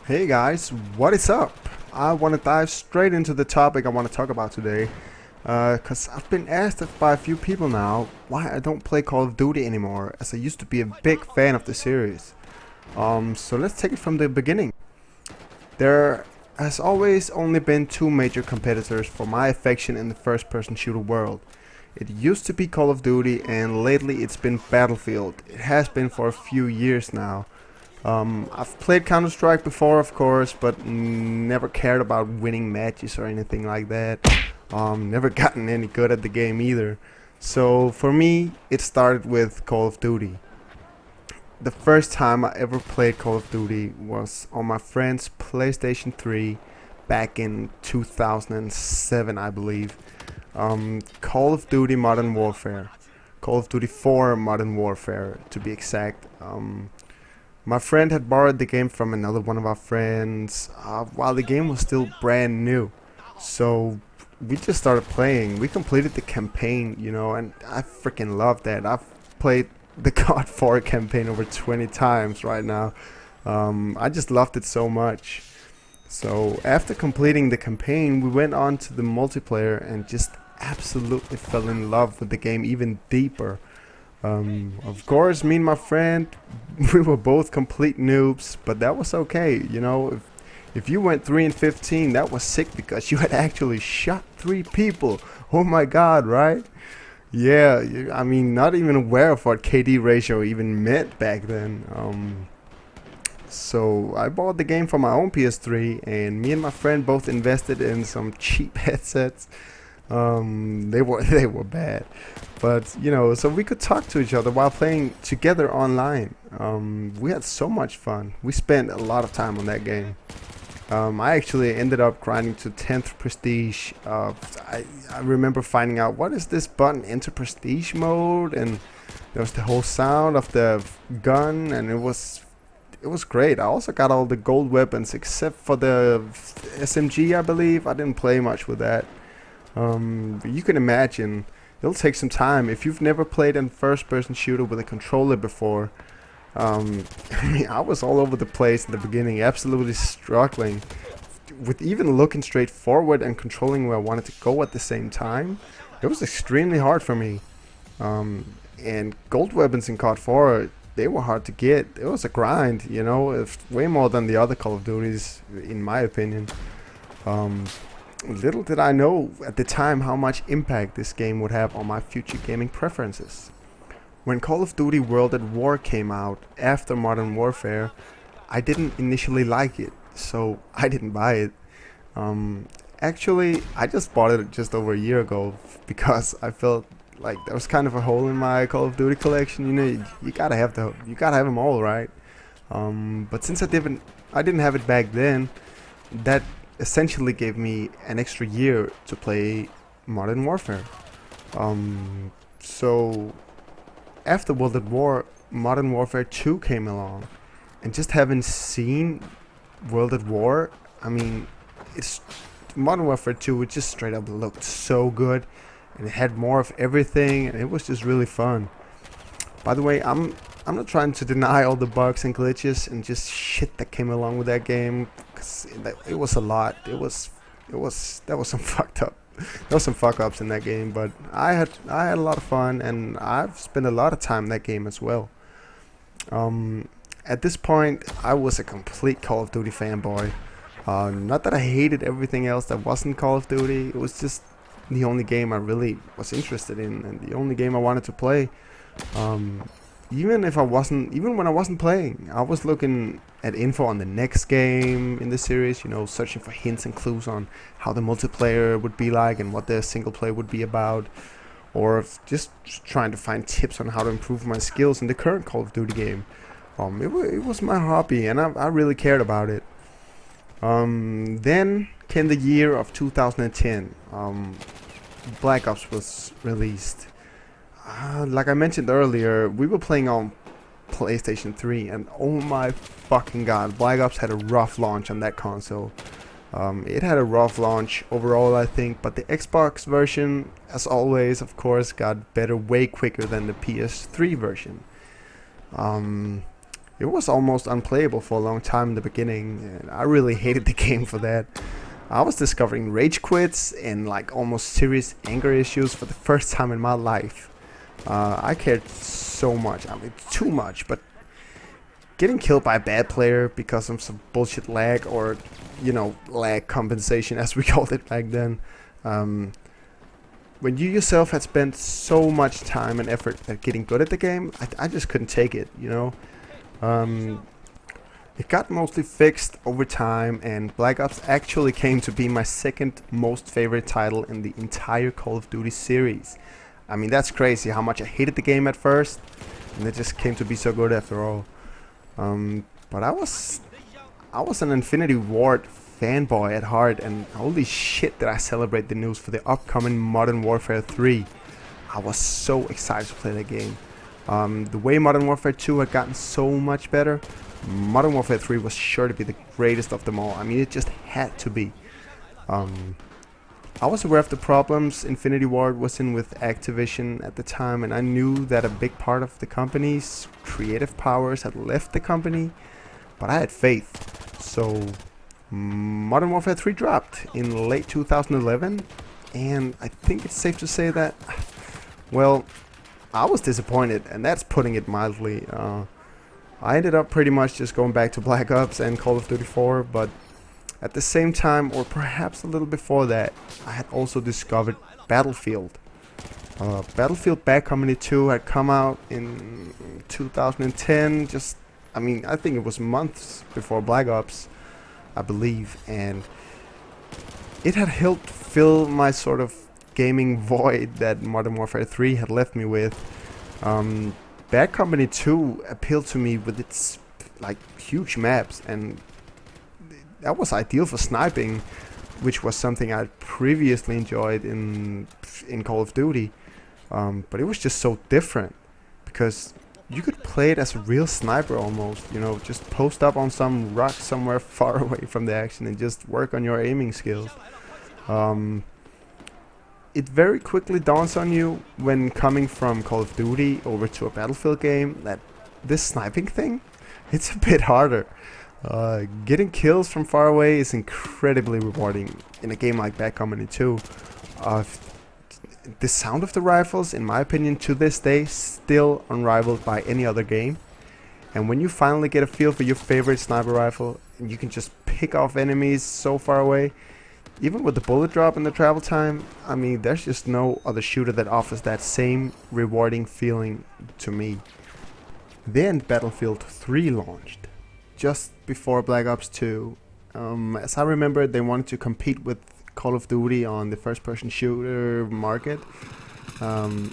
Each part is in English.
Hey guys, what is up? I want to dive straight into the topic I want to talk about today. Because I've been asked by a few people now why I don't play Call of Duty anymore, as I used to be a big fan of the series. So let's take it from the beginning. There has always only been two major competitors for my affection in the first person shooter world. It used to be Call of Duty, and lately it's been Battlefield. It has been for a few years now. I've played Counter-Strike before, of course, but never cared about winning matches or anything like that. Never gotten any good at the game either. So for me, it started with Call of Duty. The first time I ever played Call of Duty was on my friend's PlayStation 3 back in 2007, I believe. Call of Duty Modern Warfare. Call of Duty 4 Modern Warfare, to be exact. My friend had borrowed the game from another one of our friends while the game was still brand new. So we just started playing. We completed the campaign, and I freaking loved that. I've played the COD 4 campaign over 20 times right now. I just loved it so much. So after completing the campaign, we went on to the multiplayer and just absolutely fell in love with the game even deeper. Of course, me and my friend, we were both complete noobs, but that was okay. If you went 3 and 15, that was sick because you had actually shot 3 people. Oh my god, right? Yeah, I mean, not even aware of what KD ratio even meant back then. So I bought the game for my own PS3, and me and my friend both invested in some cheap headsets. They were bad, but so we could talk to each other while playing together online. We had so much fun. We spent a lot of time on that game. I actually ended up grinding to 10th prestige. I remember finding out what is this button, enter prestige mode, and there was the whole sound of the gun, and it was great. I also got all the gold weapons except for the SMG, I believe. I didn't play much with that. But you can imagine it'll take some time if you've never played a first-person shooter with a controller before. I mean, I was all over the place in the beginning, absolutely struggling with even looking straight forward and controlling where I wanted to go at the same time. It was extremely hard for me. And gold weapons in COD 4, they were hard to get. It was a grind, way more than the other Call of Duties, in my opinion. Little did I know at the time how much impact this game would have on my future gaming preferences. When Call of Duty World at War came out after Modern Warfare, I didn't initially like it, so I didn't buy it. Actually, I just bought it just over a year ago because I felt like there was kind of a hole in my Call of Duty collection. You gotta have them all, right? But since I didn't have it back then, that essentially gave me an extra year to play Modern Warfare. So after World at War, Modern Warfare 2 came along, and just having seen World at War, I mean, it's Modern Warfare 2. It just straight up looked so good, and it had more of everything, and it was just really fun. By the way, I'm not trying to deny all the bugs and glitches and just shit that came along with that game, because it was a lot. That was some fucked up. There was some fuck ups in that game, but I had a lot of fun, and I've spent a lot of time in that game as well. At this point, I was a complete Call of Duty fanboy. Not that I hated everything else that wasn't Call of Duty. It was just the only game I really was interested in, and the only game I wanted to play. Even when I wasn't playing, I was looking at info on the next game in the series, searching for hints and clues on how the multiplayer would be like and what the single player would be about, or just trying to find tips on how to improve my skills in the current Call of Duty game. It was my hobby, and I really cared about it. Then came the year of 2010. Black Ops was released. Like I mentioned earlier, we were playing on PlayStation 3, and oh my fucking god, Black Ops had a rough launch on that console. It had a rough launch overall, I think, but the Xbox version, as always, of course, got better way quicker than the PS3 version. It it was almost unplayable for a long time in the beginning, and I really hated the game for that. I was discovering rage quits and like almost serious anger issues for the first time in my life. I cared so much, I mean too much, but getting killed by a bad player because of some bullshit lag, or lag compensation as we called it back then, when you yourself had spent so much time and effort at getting good at the game, I just couldn't take it, It got mostly fixed over time, and Black Ops actually came to be my second most favorite title in the entire Call of Duty series. I mean, that's crazy how much I hated the game at first, and it just came to be so good after all. But I was an Infinity Ward fanboy at heart, and holy shit did I celebrate the news for the upcoming Modern Warfare 3. I was so excited to play that game. The way Modern Warfare 2 had gotten so much better, Modern Warfare 3 was sure to be the greatest of them all. I mean, it just had to be. I was aware of the problems Infinity Ward was in with Activision at the time, and I knew that a big part of the company's creative powers had left the company, but I had faith. So Modern Warfare 3 dropped in late 2011, and I think it's safe to say that, well, I was disappointed, and that's putting it mildly. I ended up pretty much just going back to Black Ops and Call of Duty 4, but at the same time, or perhaps a little before that, I had also discovered Battlefield. Battlefield Bad Company 2 had come out in 2010, I think it was months before Black Ops, I believe, and it had helped fill my sort of gaming void that Modern Warfare 3 had left me with. Bad Company 2 appealed to me with its like huge maps, and that was ideal for sniping, which was something I'd previously enjoyed in Call of Duty. But it was just so different because you could play it as a real sniper almost, just post up on some rock somewhere far away from the action and just work on your aiming skills. It very quickly dawns on you when coming from Call of Duty over to a Battlefield game that this sniping thing, it's a bit harder. Getting kills from far away is incredibly rewarding in a game like Bad Company 2. The sound of the rifles, in my opinion, to this day, still unrivaled by any other game. And when you finally get a feel for your favorite sniper rifle, and you can just pick off enemies so far away, even with the bullet drop and the travel time, I mean, there's just no other shooter that offers that same rewarding feeling to me. Then Battlefield 3 launched, just before Black Ops 2. As I remember, they wanted to compete with Call of Duty on the first-person shooter market. And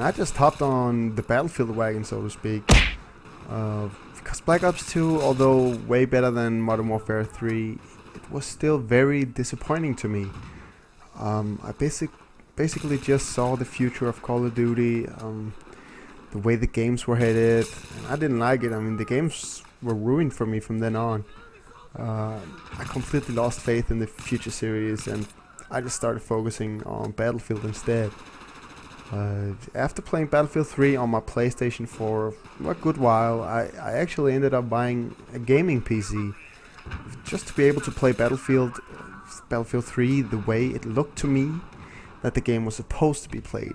I just hopped on the Battlefield wagon, so to speak. Because Black Ops 2, although way better than Modern Warfare 3, it was still very disappointing to me. I basically just saw the future of Call of Duty, the way the games were headed, and I didn't like it. I mean, the games were ruined for me from then on. I completely lost faith in the future series, and I just started focusing on Battlefield instead. After playing Battlefield 3 on my PlayStation for a good while, I actually ended up buying a gaming PC just to be able to play Battlefield 3 the way it looked to me that the game was supposed to be played.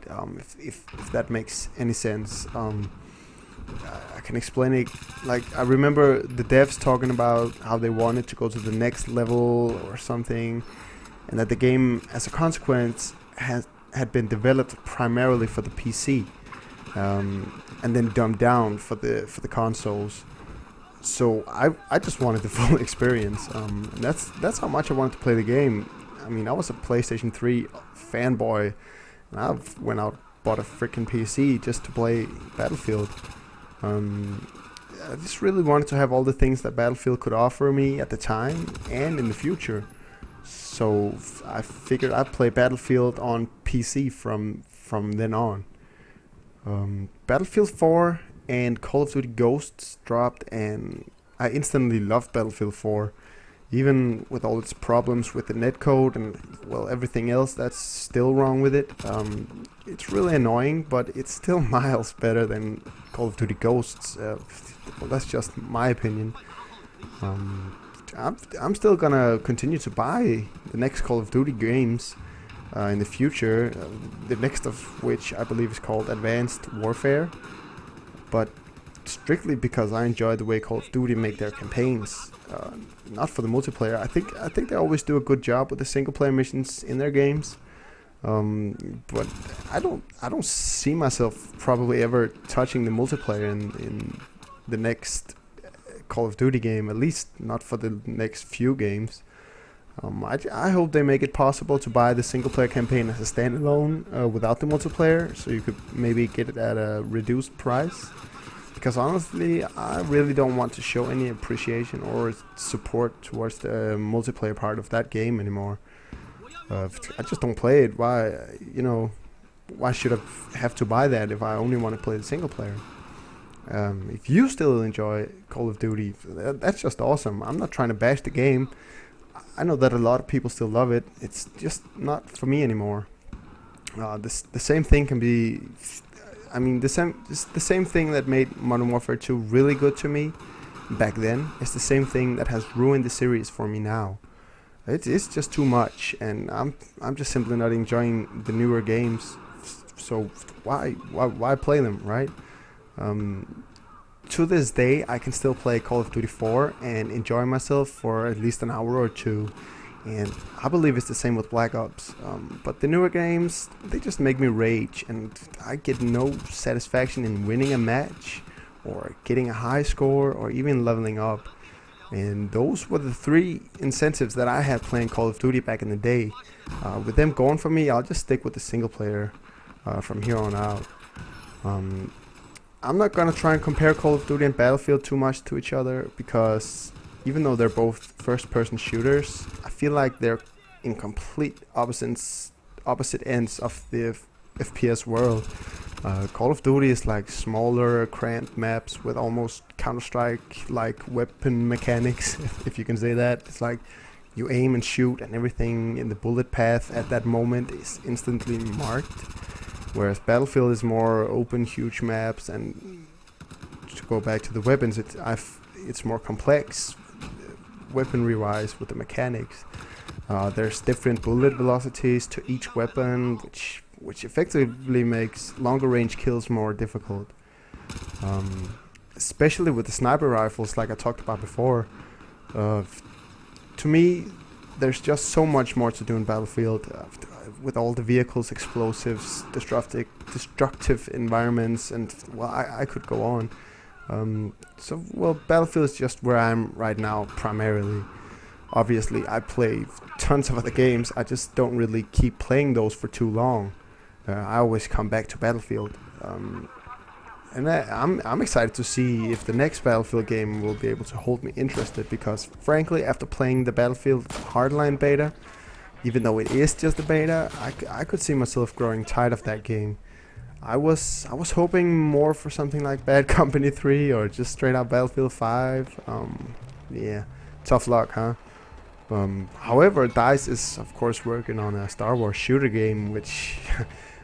If that makes any sense. I can explain it. Like, I remember the devs talking about how they wanted to go to the next level or something, and that the game, as a consequence, had been developed primarily for the PC, and then dumbed down for the consoles. So I just wanted the full experience. And that's how much I wanted to play the game. I mean, I was a PlayStation 3 fanboy, and I went out bought a freaking PC just to play Battlefield. I just really wanted to have all the things that Battlefield could offer me at the time and in the future. So I figured I'd play Battlefield on PC from then on. Battlefield 4 and Call of Duty Ghosts dropped, and I instantly loved Battlefield 4. Even with all its problems with the netcode and, well, everything else that's still wrong with it. It's really annoying, but it's still miles better than Call of Duty Ghosts. Well, that's just my opinion. I'm still gonna continue to buy the next Call of Duty games in the future, the next of which I believe is called Advanced Warfare, but strictly because I enjoy the way Call of Duty make their campaigns, not for the multiplayer. I think they always do a good job with the single player missions in their games, but I don't see myself probably ever touching the multiplayer in the next Call of Duty game, at least not for the next few games. I hope they make it possible to buy the single player campaign as a standalone without the multiplayer, so you could maybe get it at a reduced price. Because honestly, I really don't want to show any appreciation or support towards the multiplayer part of that game anymore. I just don't play it. Why should I have to buy that if I only want to play the single player? If you still enjoy Call of Duty, that's just awesome. I'm not trying to bash the game. I know that a lot of people still love it. It's just not for me anymore. The same thing can be... I mean, the same thing that made Modern Warfare 2 really good to me back then is the same thing that has ruined the series for me now. It's just too much, and I'm just simply not enjoying the newer games. So why play them, right? To this day, I can still play Call of Duty 4 and enjoy myself for at least an hour or two. And I believe it's the same with Black Ops. But the newer games, they just make me rage, and I get no satisfaction in winning a match, or getting a high score, or even leveling up. And those were the three incentives that I had playing Call of Duty back in the day. With them going for me, I'll just stick with the single player from here on out. I'm not gonna try and compare Call of Duty and Battlefield too much to each other, because even though they're both first-person shooters, I feel like they're in complete opposite ends of the FPS world. Call of Duty is like smaller, cramped maps with almost Counter-Strike like weapon mechanics, if you can say that. It's like you aim and shoot, and everything in the bullet path at that moment is instantly marked. Whereas Battlefield is more open, huge maps, and to go back to the weapons, it's more complex weaponry-wise with the mechanics. There's different bullet velocities to each weapon, which effectively makes longer range kills more difficult. Especially with the sniper rifles, like I talked about before. To me, there's just so much more to do in Battlefield, with all the vehicles, explosives, destructive environments, and well, I could go on. Battlefield is just where I'm right now primarily. Obviously, I play tons of other games. I just don't really keep playing those for too long. I always come back to Battlefield, and I'm excited to see if the next Battlefield game will be able to hold me interested. Because frankly, after playing the Battlefield Hardline beta, even though it is just a beta, I could see myself growing tired of that game. I was hoping more for something like Bad Company 3 or just straight out Battlefield 5. Yeah, tough luck, huh? However, DICE is of course working on a Star Wars shooter game, which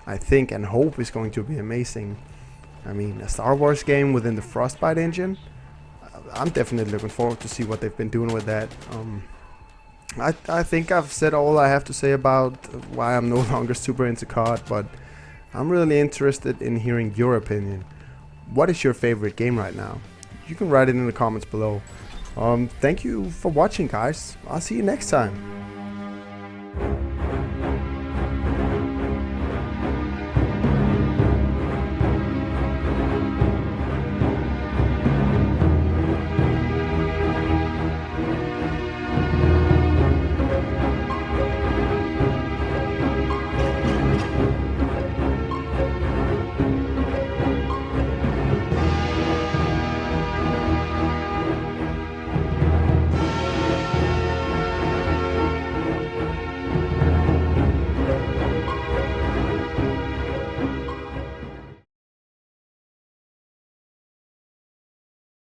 I think and hope is going to be amazing. I mean, a Star Wars game within the Frostbite engine. I'm definitely looking forward to see what they've been doing with that. I think I've said all I have to say about why I'm no longer super into COD, but I'm really interested in hearing your opinion. What is your favorite game right now? You can write it in the comments below. Thank you for watching, guys. I'll see you next time.